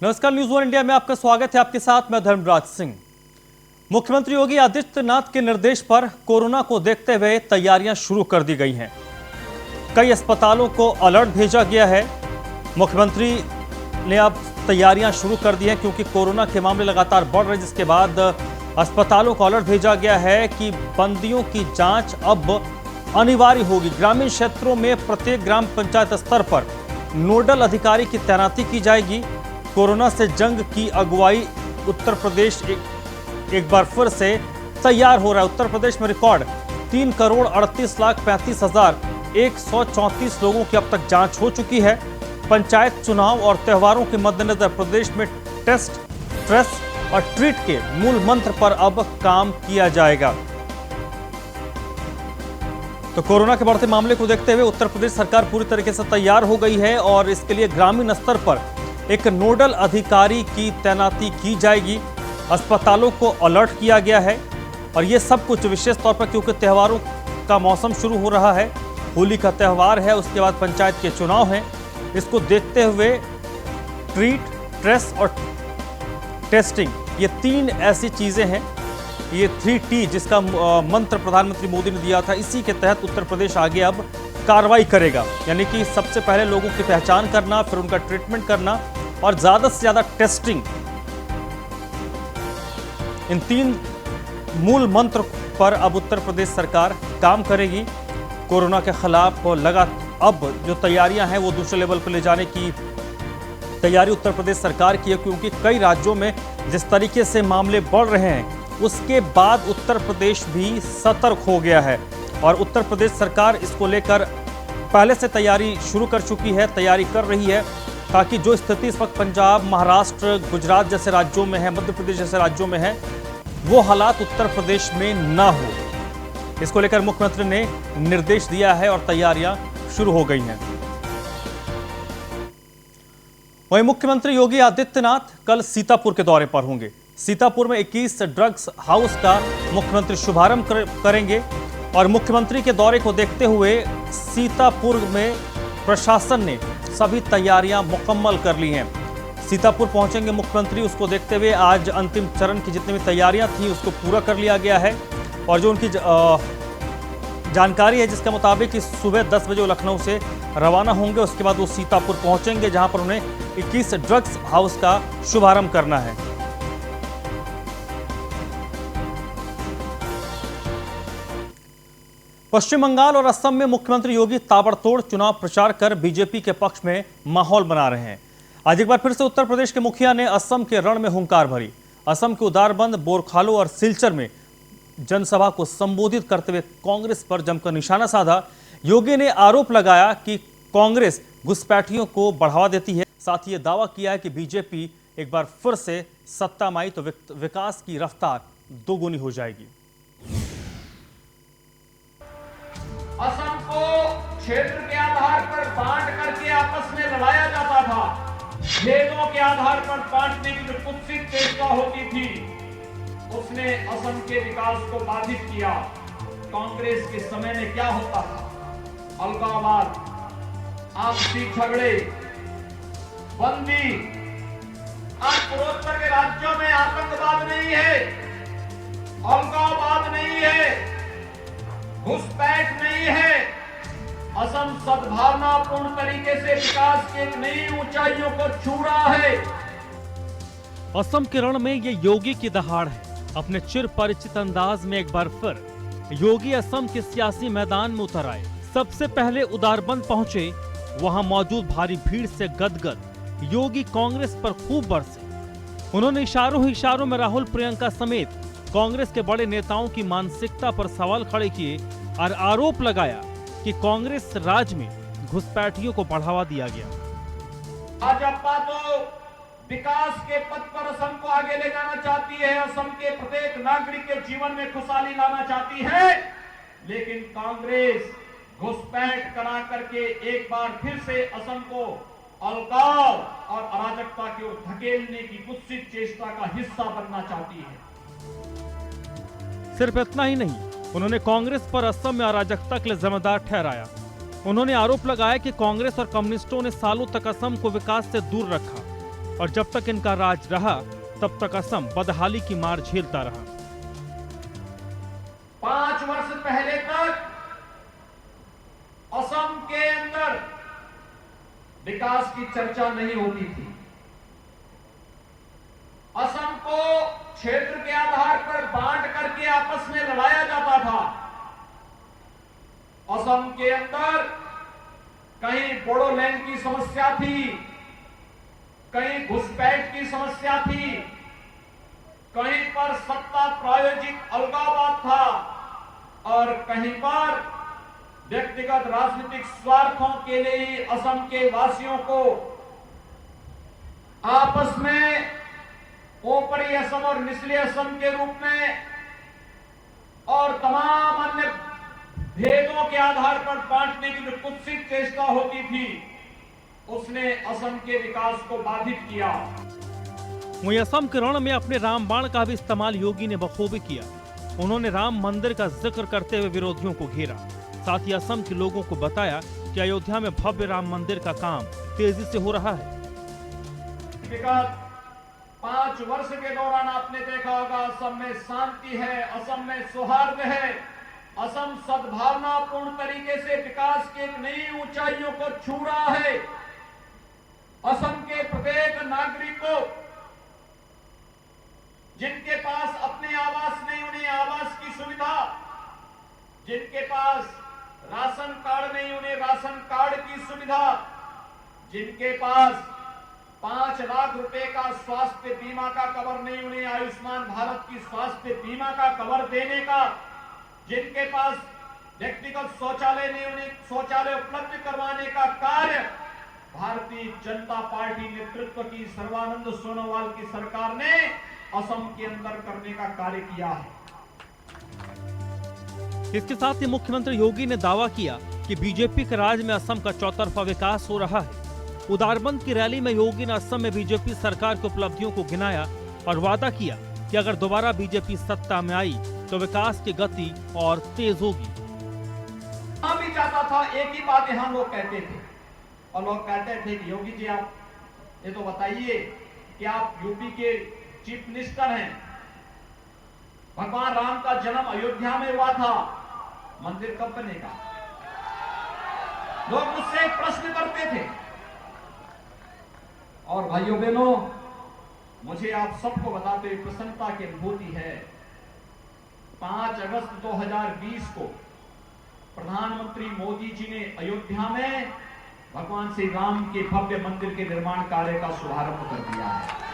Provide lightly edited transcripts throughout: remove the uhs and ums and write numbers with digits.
नमस्कार, news one India में आपका स्वागत है। आपके साथ मैं धर्मराज सिंह। मुख्यमंत्री योगी आदित्यनाथ के निर्देश पर कोरोना को देखते हुए तैयारियां शुरू कर दी गई हैं। कई अस्पतालों को अलर्ट भेजा गया है। मुख्यमंत्री ने अब तैयारियां शुरू कर दी हैं क्योंकि कोरोना के मामले लगातार बढ़ रहे हैं, जिसके बाद अस्पतालों को अलर्ट भेजा गया है कि बंदियों की जांच अब अनिवार्य होगी। ग्रामीण क्षेत्रों में प्रत्येक ग्राम पंचायत स्तर पर नोडल अधिकारी की तैनाती की जाएगी। कोरोना से जंग की अगुवाई उत्तर प्रदेश एक बार फिर से तैयार हो रहा है। उत्तर प्रदेश में रिकॉर्ड 3,38,35,134 लोगों की अब तक जांच हो चुकी है। पंचायत चुनाव और त्योहारों के मद्देनजर प्रदेश में टेस्ट, ट्रेस और ट्रीट के मूल मंत्र पर अब काम किया जाएगा। तो कोरोना के बढ़ते मामले को देखते हुए उत्तर प्रदेश सरकार पूरी तरीके से तैयार हो गई है और इसके लिए ग्रामीण स्तर पर एक नोडल अधिकारी की तैनाती की जाएगी। अस्पतालों को अलर्ट किया गया है और ये सब कुछ विशेष तौर पर क्योंकि त्योहारों का मौसम शुरू हो रहा है। होली का त्यौहार है, उसके बाद पंचायत के चुनाव हैं। इसको देखते हुए ट्रीट, ट्रेस और टेस्टिंग, ये तीन ऐसी चीजें हैं। ये 3T जिसका मंत्र प्रधानमंत्री मोदी ने दिया था, इसी के तहत उत्तर प्रदेश आगे अब कार्रवाई करेगा। यानी कि सबसे पहले लोगों की पहचान करना, फिर उनका ट्रीटमेंट करना और ज्यादा से ज्यादा टेस्टिंग। इन तीन मूल मंत्र पर अब उत्तर प्रदेश सरकार काम करेगी। कोरोना के खिलाफ अब जो तैयारियां हैं वो दूसरे लेवल पर ले जाने की तैयारी उत्तर प्रदेश सरकार की है, क्योंकि कई राज्यों में जिस तरीके से मामले बढ़ रहे हैं उसके बाद उत्तर प्रदेश भी सतर्क हो गया है और उत्तर प्रदेश सरकार इसको लेकर पहले से तैयारी शुरू कर चुकी है, तैयारी कर रही है ताकि जो स्थिति इस वक्त पंजाब, महाराष्ट्र, गुजरात जैसे राज्यों में है, मध्य प्रदेश जैसे राज्यों में है, वो हालात उत्तर प्रदेश में ना हो। इसको लेकर मुख्यमंत्री ने निर्देश दिया है और तैयारियां शुरू हो गई हैं। वहीं मुख्यमंत्री योगी आदित्यनाथ कल सीतापुर के दौरे पर होंगे। सीतापुर में 21 ड्रग्स हाउस का मुख्यमंत्री शुभारंभ करेंगे और मुख्यमंत्री के दौरे को देखते हुए सीतापुर में प्रशासन ने सभी तैयारियां मुकम्मल कर ली हैं। सीतापुर पहुंचेंगे मुख्यमंत्री, उसको देखते हुए आज अंतिम चरण की जितनी भी तैयारियां थी उसको पूरा कर लिया गया है और जो उनकी जानकारी है जिसके मुताबिक कि सुबह 10 बजे वो लखनऊ से रवाना होंगे। उसके बाद वो सीतापुर पहुंचेंगे जहां पर उन्हें 21 ड्रग्स हाउस का शुभारंभ करना है। पश्चिम बंगाल और असम में मुख्यमंत्री योगी ताबड़तोड़ चुनाव प्रचार कर बीजेपी के पक्ष में माहौल बना रहे हैं। आज एक बार फिर से उत्तर प्रदेश के मुखिया ने असम के रण में हुंकार भरी। असम के उदारबंद, बोरखालो और सिलचर में जनसभा को संबोधित करते हुए कांग्रेस पर जमकर निशाना साधा। योगी ने आरोप लगाया कि कांग्रेस घुसपैठियों को बढ़ावा देती है। साथ ही यह दावा किया है कि बीजेपी एक बार फिर से सत्ता में आई तो विकास की रफ्तार दोगुनी हो जाएगी। असम को क्षेत्र के आधार पर बांट करके आपस में लड़ाया जाता था। भेदों के आधार पर बांटने की जो कुत्सित चेष्टा होती थी उसने असम के विकास को बाधित किया। कांग्रेस के समय में क्या होता था? अलगाववाद, आपसी झगड़े, बंदी। आज पूर्वोत्तर के राज्यों में आतंकवाद नहीं है, अलगाववाद नहीं है, घुसपैठ नहीं है। असम सद्भावनापूर्ण तरीके से विकास की नई ऊंचाइयों को छू रहा है। असम के रण में ये योगी की दहाड़ है। अपने चिर परिचित अंदाज में एक बार फिर योगी असम के सियासी मैदान में उतर आए। सबसे पहले उदारबंद पहुंचे, वहां मौजूद भारी भीड़ से गदगद योगी कांग्रेस पर खूब बरसे। उन्होंने इशारों में राहुल, प्रियंका समेत कांग्रेस के बड़े नेताओं की मानसिकता पर सवाल खड़े किए और आरोप लगाया कि कांग्रेस राज में घुसपैठियों को बढ़ावा दिया गया। भाजपा तो विकास के पथ पर असम को आगे ले जाना चाहती है, असम के प्रत्येक नागरिक के जीवन में खुशहाली लाना चाहती है, लेकिन कांग्रेस घुसपैठ करा करके एक बार फिर से असम को अलगाव और अराजकता की ओर धकेलने की कुत्सित चेष्टा का हिस्सा बनना चाहती है। सिर्फ इतना ही नहीं, उन्होंने कांग्रेस पर असम में अराजकता के लिए जिम्मेदार ठहराया। उन्होंने आरोप लगाया कि कांग्रेस और कम्युनिस्टों ने सालों तक असम को विकास से दूर रखा। और जब तक इनका राज रहा तब तक असम बदहाली की मार झेलता रहा। 5 वर्ष पहले तक असम के अंदर विकास की चर्चा नहीं होती थी। असम को क्षेत्र के आधार पर बांट करके आपस में लड़ाया जाता था। असम के अंदर कहीं बोडोलैंड की समस्या थी, कहीं घुसपैठ की समस्या थी, कहीं पर सत्ता प्रायोजित अलगाववाद था और कहीं पर व्यक्तिगत राजनीतिक स्वार्थों के लिए ही असम के वासियों को आपस में ऊपरी असम और निचले असम के रूप में और तमाम अन्य भेदों के आधार पर बांटने की जो कुत्सित चेष्टा होती थी, उसने असम के विकास को बाधित किया। वहीं असम के रण में अपने रामबाण का भी इस्तेमाल योगी ने बखूबी किया। उन्होंने राम मंदिर का जिक्र करते हुए विरोधियों को घेरा। साथ ही असम के लोगों को बताया कि अयोध्या में भव्य राम मंदिर का काम तेजी से हो रहा है। विगत 5 वर्ष के दौरान आपने देखा होगा असम में शांति है, असम में सौहार्द है, असम सद्भावनापूर्ण तरीके से विकास की एक नई ऊंचाइयों को छू रहा है। असम के प्रत्येक नागरिक को जिनके पास अपने आवास नहीं, उन्हें आवास की सुविधा, जिनके पास राशन कार्ड नहीं, उन्हें राशन कार्ड की सुविधा, जिनके पास 5 लाख रुपए का स्वास्थ्य बीमा का कवर नहीं, उन्हें आयुष्मान भारत की स्वास्थ्य बीमा का कवर देने का, जिनके पास व्यक्तिगत शौचालय नहीं, उन्हें शौचालय उपलब्ध करवाने का कार्य भारतीय जनता पार्टी नेतृत्व की सर्बानंद सोनोवाल की सरकार ने असम के अंदर करने का कार्य किया है। इसके साथ ही मुख्यमंत्री योगी ने दावा किया कि बीजेपी के राज में असम का चौतरफा विकास हो रहा है। उदारबंद की रैली में योगी ने असम में बीजेपी सरकार की उपलब्धियों को गिनाया और वादा किया कि अगर दोबारा बीजेपी सत्ता में आई तो विकास की गति और तेज होगी। हम भी चाहता था, एक ही बात यहाँ लोग कहते थे और लोग कहते थे कि योगी जी आप ये तो बताइए कि आप यूपी के चीफ मिनिस्टर हैं, भगवान राम का जन्म अयोध्या में हुआ था, मंदिर कब बनेगा? लोग मुझसे प्रश्न करते थे। और भाइयों बहनों, मुझे आप सबको बताते हुए प्रसन्नता की अनुभूति है, 5 अगस्त 2020 को प्रधानमंत्री मोदी जी ने अयोध्या में भगवान श्री राम के भव्य मंदिर के निर्माण कार्य का शुभारंभ कर दिया है।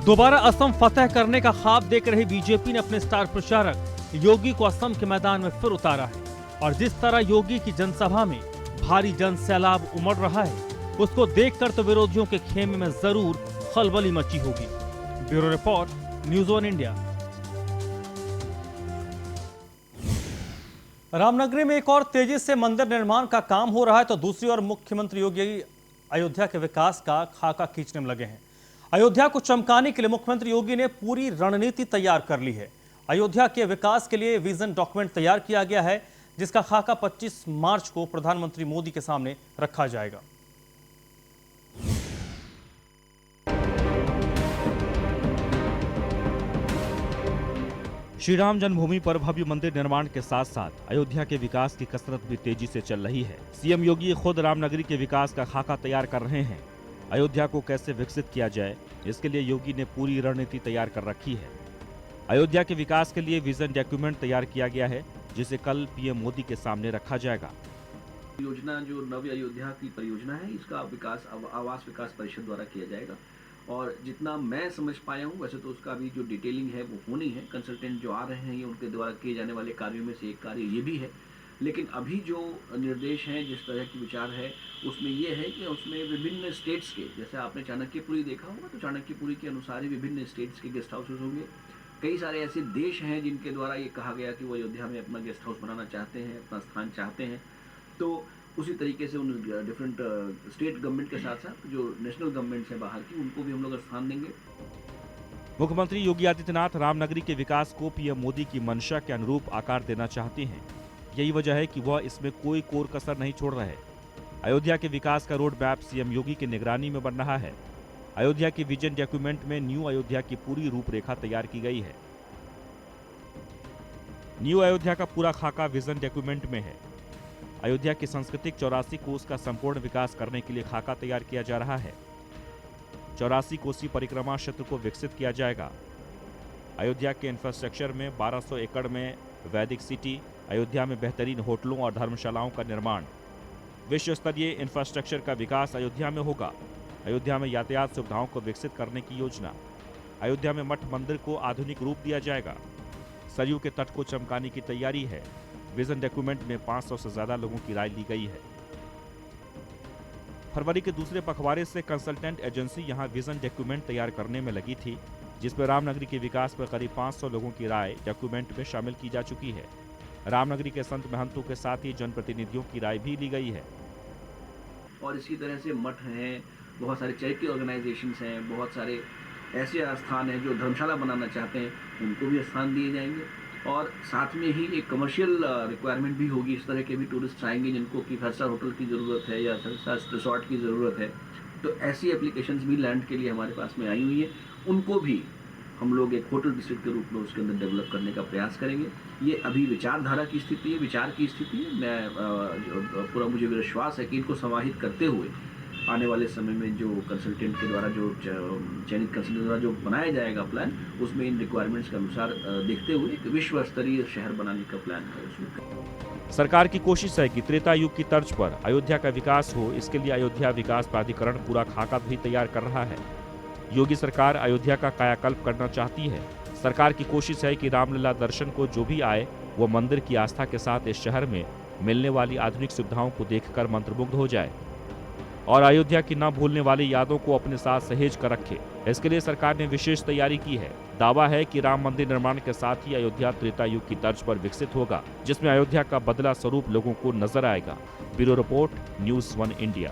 दोबारा असम फतह करने का ख्वाब देख रही बीजेपी ने अपने स्टार प्रचारक योगी को असम के मैदान में फिर उतारा है और जिस तरह योगी की जनसभा में भारी जन सैलाब उमड़ रहा है, उसको देखकर तो विरोधियों के खेमे में जरूर खलबली मची होगी। Bureau report, news on India. Ramnagari में एक और तेजी से मंदिर निर्माण का काम हो रहा है तो दूसरी ओर मुख्यमंत्री योगी अयोध्या के विकास का खाका खींचने में लगे हैं। अयोध्या को चमकाने के लिए मुख्यमंत्री योगी ने पूरी रणनीति तैयार कर ली है। अयोध्या के विकास के लिए विजन डॉक्यूमेंट तैयार किया गया है, जिसका खाका 25 मार्च को प्रधानमंत्री मोदी के सामने रखा जाएगा। श्री राम जन्मभूमि पर भव्य मंदिर निर्माण के साथ साथ अयोध्या के विकास की कसरत भी तेजी से चल रही है। सीएम योगी खुद रामनगरी के विकास का खाका तैयार कर रहे हैं। अयोध्या को कैसे विकसित किया जाए, इसके लिए योगी ने पूरी रणनीति तैयार कर रखी है। अयोध्या के विकास के लिए विजन डॉक्यूमेंट तैयार किया गया है, जिसे कल पीएम मोदी के सामने रखा जाएगा। योजना जो नव अयोध्या की परियोजना है, इसका विकास आवास विकास परिषद द्वारा किया जाएगा और जितना मैं समझ पाया हूँ, वैसे तो उसका अभी जो डिटेलिंग है वो होनी है। कंसल्टेंट जो आ रहे हैं, ये उनके द्वारा किए जाने वाले कार्यों में से एक कार्य ये भी है। लेकिन अभी जो निर्देश हैं, जिस तरह की विचार है, उसमें ये है कि उसमें विभिन्न स्टेट्स के, जैसे आपने चाणक्यपुरी देखा होगा, तो चाणक्यपुरी के अनुसार ही विभिन्न स्टेट्स के गेस्ट हाउसेज होंगे। कई सारे ऐसे देश हैं जिनके द्वारा ये कहा गया कि वो अयोध्या में अपना गेस्ट हाउस बनाना चाहते हैं, अपना स्थान चाहते हैं। तो उसी तरीके से उन डिफरेंट स्टेट गवर्नमेंट के साथ साथ जो नेशनल गवर्नमेंट्स हैं बाहर की, उनको भी हम लोग स्थान देंगे। मुख्यमंत्री योगी आदित्यनाथ रामनगरी के विकास को पीएम मोदी की मंशा के अनुरूप आकार देना चाहते हैं। यही वजह है कि वह इसमें कोई कोर कसर नहीं छोड़ रहे। अयोध्या के विकास का रोड मैप सीएम योगी की निगरानी में बन रहा है। अयोध्या की विजन डॉक्यूमेंट में न्यू अयोध्या की पूरी रूपरेखा तैयार की गई है। न्यू अयोध्या का पूरा खाका विजन डॉक्यूमेंट में है। अयोध्या की सांस्कृतिक 84 कोस का संपूर्ण विकास करने के लिए खाका तैयार किया जा रहा है। 84 कोसी परिक्रमा क्षेत्र को विकसित किया जाएगा। अयोध्या के इंफ्रास्ट्रक्चर में 1200 एकड़ में वैदिक सिटी, अयोध्या में बेहतरीन होटलों और धर्मशालाओं का निर्माण, विश्व स्तरीय इंफ्रास्ट्रक्चर का विकास अयोध्या में होगा। अयोध्या में यातायात सुविधाओं को विकसित करने की योजना। अयोध्या में मठ मंदिर को आधुनिक रूप दिया जाएगा। सरयू के तट को चमकाने की तैयारी है। विजन डॉक्यूमेंट में 500 से ज्यादा लोगों की राय ली गई है। फरवरी के दूसरे पखवाड़े से कंसल्टेंट एजेंसी यहां विजन डॉक्यूमेंट तैयार करने में लगी थी, जिसमें रामनगरी के विकास पर करीब 500 लोगों की राय डॉक्यूमेंट में शामिल की जा चुकी है। रामनगरी के संत महंतों के साथ ही जनप्रतिनिधियों की राय भी ली गई है। और इसी तरह से मठ हैं, बहुत सारे चैरिटी ऑर्गेनाइजेशंस हैं, बहुत सारे ऐसे स्थान हैं जो धर्मशाला बनाना चाहते हैं, उनको भी स्थान दिए जाएंगे। और साथ में ही एक कमर्शियल रिक्वायरमेंट भी होगी। इस तरह के भी टूरिस्ट आएंगे जिनको कि 5 स्टार होटल की ज़रूरत है या 7 स्टार रिसोर्ट की ज़रूरत है, तो ऐसी एप्लीकेशंस भी लैंड के लिए हमारे पास में आई हुई है। उनको भी हम लोग एक होटल डिस्ट्रिक्ट के रूप में उसके अंदर डेवलप करने का प्रयास करेंगे। ये अभी विचारधारा की स्थिति है, विचार की स्थिति है। मैं पूरा मुझे विश्वास है कि इनको समाहित करते हुए आने वाले समय में जो कंसल्टेंट के द्वारा जो चयनित कंसल्टेंट द्वारा जो बनाया जाएगा प्लान, उसमें इन रिक्वायरमेंट्स के अनुसार देखते हुए एक विश्व स्तरीय शहर बनाने का प्लान है उसमें। सरकार की कोशिश है कि त्रेता युग की तर्ज पर अयोध्या का विकास हो। इसके लिए अयोध्या विकास प्राधिकरण पूरा खाका भी तैयार कर रहा है। योगी सरकार अयोध्या का कायाकल्प करना चाहती है। सरकार की कोशिश है कि रामलला दर्शन को जो भी आए वो मंदिर की आस्था के साथ इस शहर में मिलने वाली आधुनिक सुविधाओं को देखकर मंत्रमुग्ध हो जाए और अयोध्या की न भूलने वाली यादों को अपने साथ सहेज कर रखे। इसके लिए सरकार ने विशेष तैयारी की है। दावा है कि राम मंदिर निर्माण के साथ ही अयोध्या त्रेता युग की तर्ज पर विकसित होगा, जिसमें अयोध्या का बदला स्वरूप लोगों को नजर आएगा। Bureau report, news 1 India.